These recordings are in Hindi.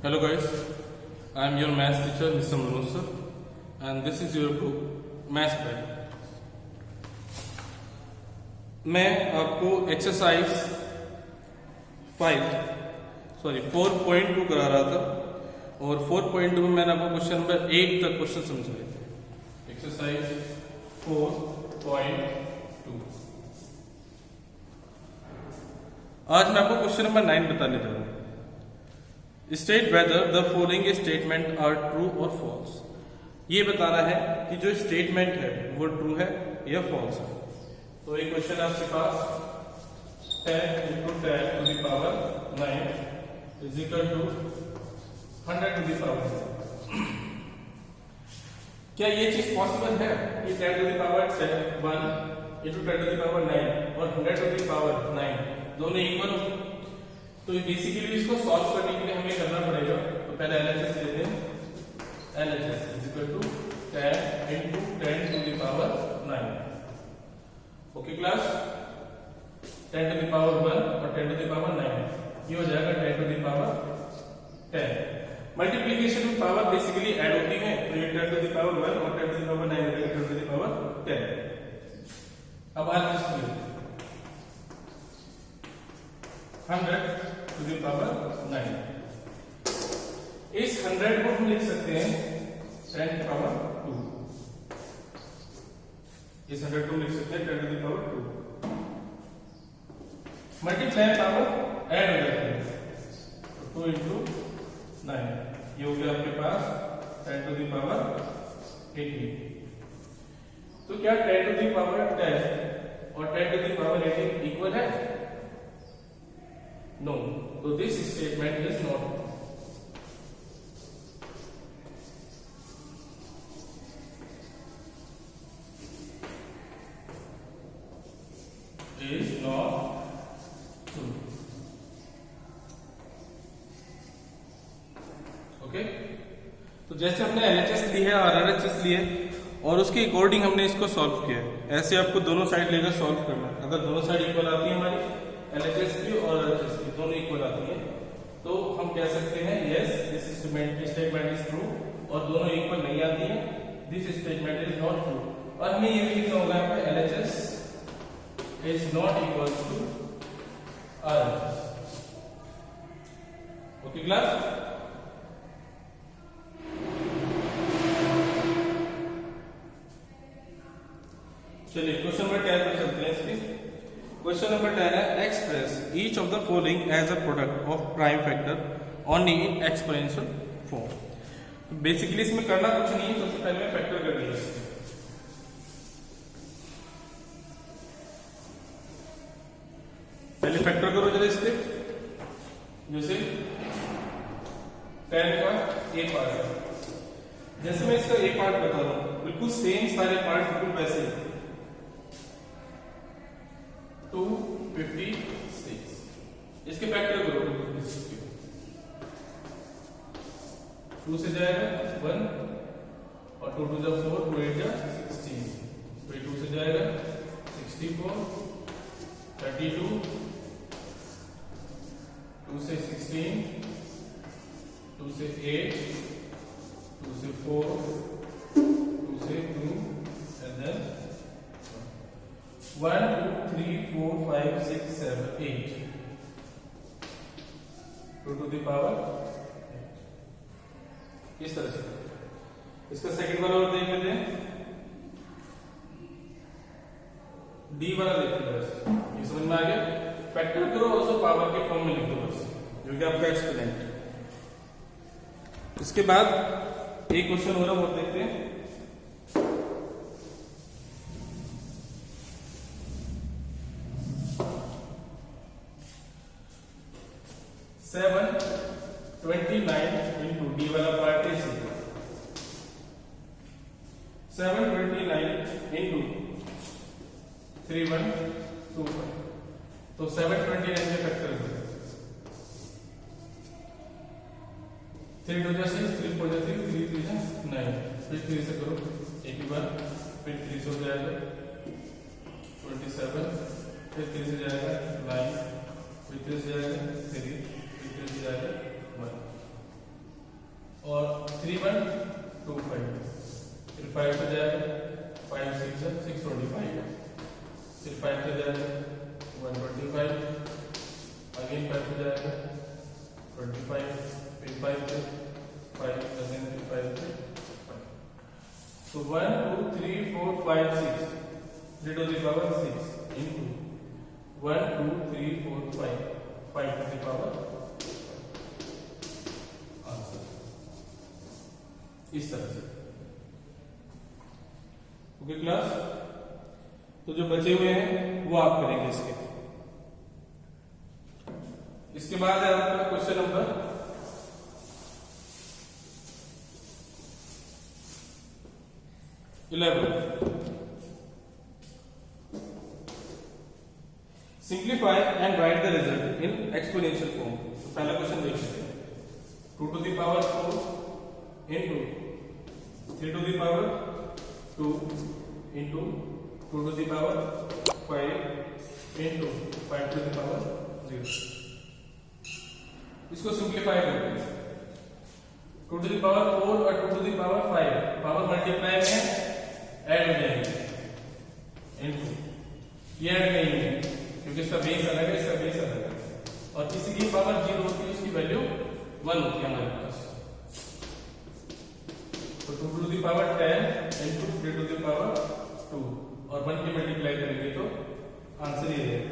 Hello guys, I am your maths teacher Mr. Manoj sir and this is your book Maths Bag. मैं आपको एक्सरसाइज 4.2 करा रहा था और 4.2 में मैंने आपको क्वेश्चन नंबर 8 तक क्वेश्चन समझाए थे. एक्सरसाइज 4.2. आज मैं आपको क्वेश्चन नंबर 9 बताने जा रहा हूँ. State whether the following statement are true और फॉल्स. ये बताना है कि जो स्टेटमेंट है वो ट्रू है या फॉल्स है. तो एक क्वेश्चन आपके पास 10 into 10 to the power 9 is equal to 100 to the power 9. क्या ये चीज पॉसिबल है कि 10 to the power 1 into 10 to the power 9 और 100 to the power 9 दोनों इक्वल हो? तो बेसिकली इसको सॉल्व करने के लिए हमें करना पड़ेगा. तो पहले LHS लेते हैं. LHS is equal to 10 into 10 to the power 9. Okay class, 10 to the power 1 और 10 to the power 9 ये हो जाएगा 10 to the power 10. मल्टीप्लिकेशन में पावर बेसिकली ऐड होती है, तो ये 10 to the power 1 और 10 to the power 9 हो जाएगा 10 to the power 10. अब LHS लेते हैं 100 to the power 9. इस 100 को हम लिख सकते हैं 10 to the power 2. इस 100 को लिख सकते हैं 10 to the power 2. Multiply power add हो जाती है, 2 into 9 ये हो गया आपके पास 10 to the power 18. तो क्या 10 to the power 10 और 10 to the power 18 इक्वल है? No. So this statement is not true. Is not true. Okay? तो जैसे हमने LHS ली है और RHS ली है और उसके अकॉर्डिंग हमने इसको सॉल्व किया है, ऐसे आपको दोनों साइड लेकर सॉल्व करना है. अगर दोनों साइड इक्वल आती है हमारी LHS की और RHS की दोनों इक्वल आती है तो हम कह सकते हैं yes this statement is true. और दोनों इक्वल नहीं आती है, this statement is not true. और हमें ये भी लिखना होगा यहाँ पे LHS is not equal to RHS. Okay class. चलिए क्वेश्चन नंबर 10 पे चलते हैं. इसके क्वेश्चन नंबर 10 है express each of the following as a product of prime factor only in exponential form. Basically इसमें करना कुछ नहीं है, सबसे पहले मैं फैक्टर कर लिया. पहले फैक्टर करो जरा इसके. जैसे 10 का ए पार्ट है, जैसे मैं इसका ए पार्ट बता रहा हूं बिल्कुल सेम सारे पार्ट बिल्कुल वैसे 256. इसके फैक्टर करो 2 से जाएगा 1 और 2 to the 4 2 8 जा 16. 2 से जाएगा 64 32 2 से 16 2 से 8 2 से 4 2 से 2 and then 1 2 3 4 5 6 7 8 2 to the power. इस तरह से इसका सेकंड वाला और देख लेते हैं. डी वाला देखते हैं. ये समझ में आ गया. फैक्टर करो और उसको पावर के फॉर्म में लिख दो बस, जो कि आपका एक्सपोनेंट. इसके बाद एक क्वेश्चन हो रहा है वो देखते हैं. सेवन 29 इंटू डी वाला पार्ट है 729 इंटू 3125. तो 729 के फैक्टर है 3 2 जा 6 3 4 जा 3 3 3 जा 9. फिर 3 से करो एक ही बार, फिर 3 से हो जाएगा 27, फिर 3 से जाएगा 9, फिर 3 से जाएगा 3, फिर 3 से जाएगा 1. 1 2 3 4 5 5 to the power आंसर इस तरह से। ओके क्लास, तो जो बचे हुए हैं वो आप करेंगे इसके बाद है आपका question number 11। Simplify and right the result in exponential form. तो पहला क्वेश्चन देख लेते हैं। 2 to the power 4 into 3 to the power 2 into 2 to the power 5 into 5 to the power 0। इसको सिंप्लीफाई करते हैं। 2 to the power 4 और 2 to the power 5 power multiply में ऐड हो जाएंगे, इनटू ये ऐड नहीं है क्योंकि इसका बेस अलग है, इसका बेस अलग है, और किसी की पावर 0 होती है उसकी वैल्यू 1 होती है हमारे पास। तो 2 to the power 10 into 3 to the power 2 और 1 की मल्टीप्लाई करेंगे तो आंसर ये रहेगा।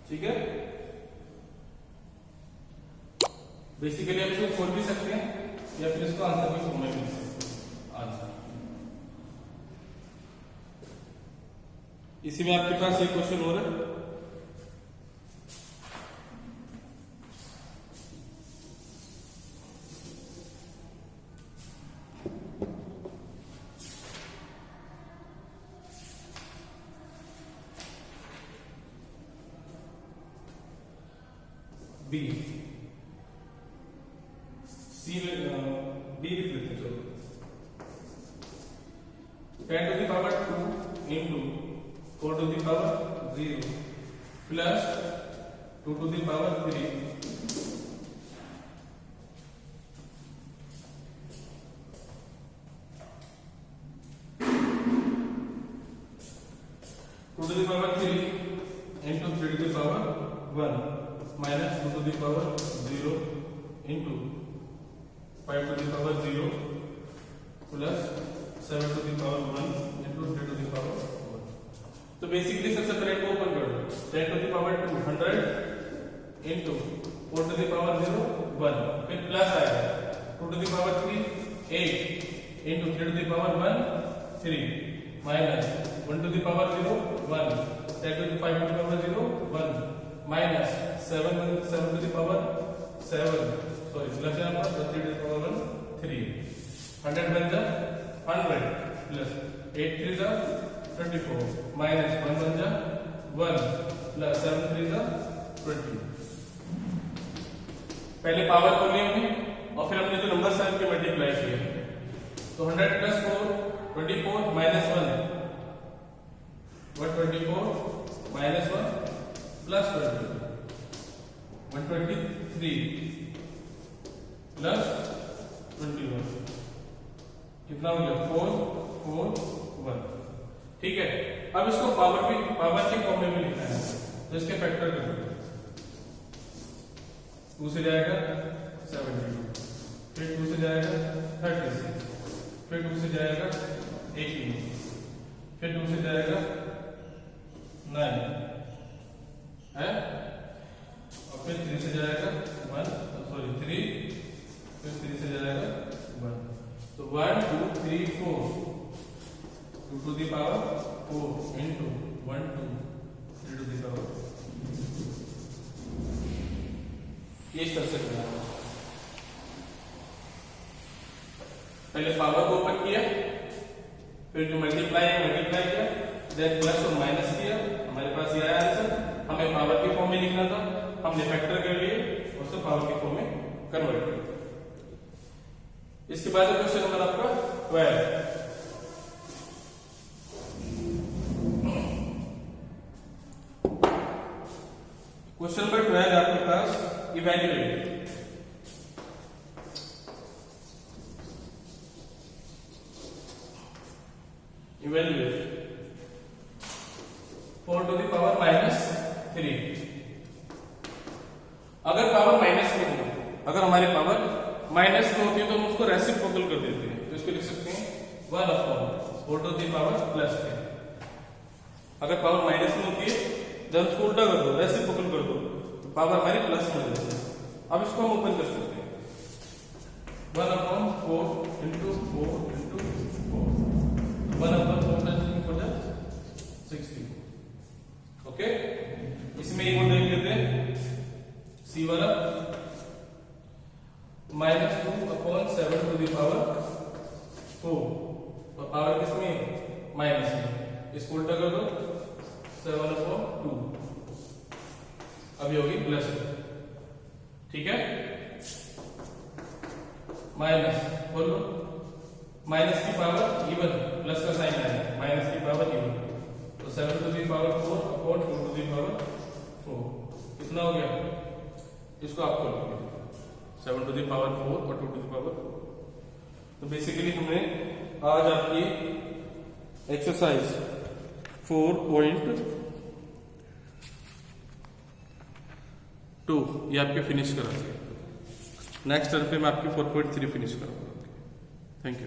ठीक है, बेसिकली आप इसको खोल भी सकते हैं या फिर इसको आंसर की फॉर्म में भी लिख सकते हैं। आंसर इसी में आपके पास एक क्वेश्चन हो रहा है। बी सी बी लिख लेते हैं। चलो 10 to the power 2 into 4 to the power 0 plus 2 to the power 3 2 to the power 3 into 3 to the power 1 minus 2 to the power 0 into 5 to the power 0 plus 7 to the power 1 into 3 to the power 1। तो बेसिकली सबसे पहले को ओपन कर दो। 10 to the power 2 100 into 4 to the power 0 1, फिर प्लस आएगा 2 to the power 3 8 into 3 to the power 1 3 minus 1 to the power 0 1 10 to the 5 to the power 0 1 minus 7 to the power 7 sorry plus है आपका 3 to the power 1 3 100 बन जा 100 प्लस 8 3 जा 24 minus 1 बन जा 1 प्लस 7 3 जा 20। पहले पावर को लिए हमने और फिर हमने जो नंबर साइन के मल्टीप्लाई किए, तो 100 plus 4 24 minus 1 124 minus 1 plus 20 123 plus 21 कितना हो गया 4 4 1। ठीक है, अब इसको पावर के फॉर्म में भी लिखना है, तो इसके फैक्टर कर दो। 2 से जाएगा 72, फिर 2 से जाएगा 36, फिर 2 से जाएगा 18, फिर 2 से जाएगा 9 है, और फिर 3 से जाएगा 1 सॉरी 3, फिर 3 से जाएगा 1। तो 1 2 3 4 2 to the power 4 into 1 2 3 to the power। ये इस तरह से करना है। पहले पावर को ओपन किया, फिर जो मल्टीप्लाई किया, देन प्लस और माइनस किया, हमारे पास ये आया आंसर। हमें पावर के फॉर्म में लिखना था, हमने फैक्टर कर लिए और उसको पावर के फॉर्म में कन्वर्ट कर दिया। इसके बाद क्वेश्चन नंबर आपका 12। क्वेश्चन नंबर 12 आपके पास evaluate. Evaluate 4 to the power -3। अगर पावर माइनस में हो, अगर हमारी पावर माइनस में होती है तो हम उसको रेसिप्रोकल कर देते हैं, तो इसको लिख सकते हैं 1/4 to the power +3। अगर पावर माइनस में होती है देन उसको उल्टा कर दो, रेसिप्रोकल कर दो, तो पावर हमारी प्लस में जाती है। अब इसको हम ओपन कर सकते हैं 1/4 into 4 into 4, 1/4 for the 60। Okay, इसमें एक और देख लेते हैं सी वाला -2/7 to the power 4, तो पावर किसमें माइनस में, इसको उल्टा कर दो 7/2, अभी होगी प्लस में, ठीक है। माइनस बोलो, माइनस की पावर इवन, प्लस का साइन आएगा, माइनस की पावर इवन, तो 7 to the power 4 upon 2 to the power 4 कितना हो गया, इसको आप कर लो 7 to the power 4 और 2 to the power 4। तो बेसिकली हमने आज आपकी एक्सरसाइज 4.2 ये आपके फिनिश करा दिए। नेक्स्ट टर्म पे मैं आपकी 4.3 फिनिश करूंगा। Thank you.